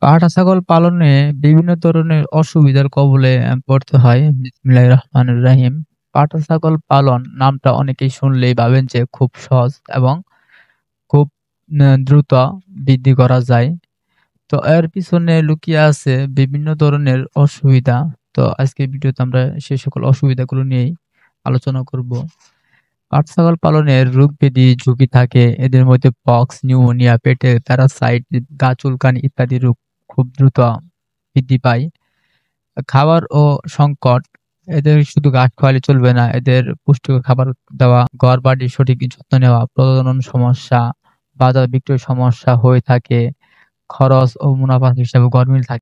পাঠা ছাগল পালনে বিভিন্ন ধরনের অসুবিধার কবলে পড়তে হয়। বিসমিল্লাহির রহমানির রহিম। পাঠা ছাগল পালন নামটা অনেকেই শুনলেই ভাবেন যে খুব সহজ এবং খুব দ্রুত বৃদ্ধি করা যায়। তো এর পিছনে লুকিয়ে আছে বিভিন্ন ধরনের অসুবিধা। তো আজকের ভিডিওতে আমরা সেই সকল অসুবিধাগুলো নিয়েই আলোচনা করব। পাট ছাগল পালনের রোগ-ব্যাধি ঝুঁকি থাকে। এদের মধ্যে পক্স, নিউমোনিয়া, পেটের প্যারাসাইট, গা চুলকানি ইত্যাদি রোগ খুব দ্রুত বৃদ্ধি পায়। খাবার ও সংকট, এদের শুধু ঘাস খাওয়ালে চলবে না। এদের পুষ্টিকর খাবার দেওয়া, ঘরবাড়ির সঠিক যত্ন নেওয়া, প্রজনন সমস্যা, বাজার বিক্রয় সমস্যা হয়ে থাকে। খরচ ও মুনাফা হিসাবে গরমিল থাকে।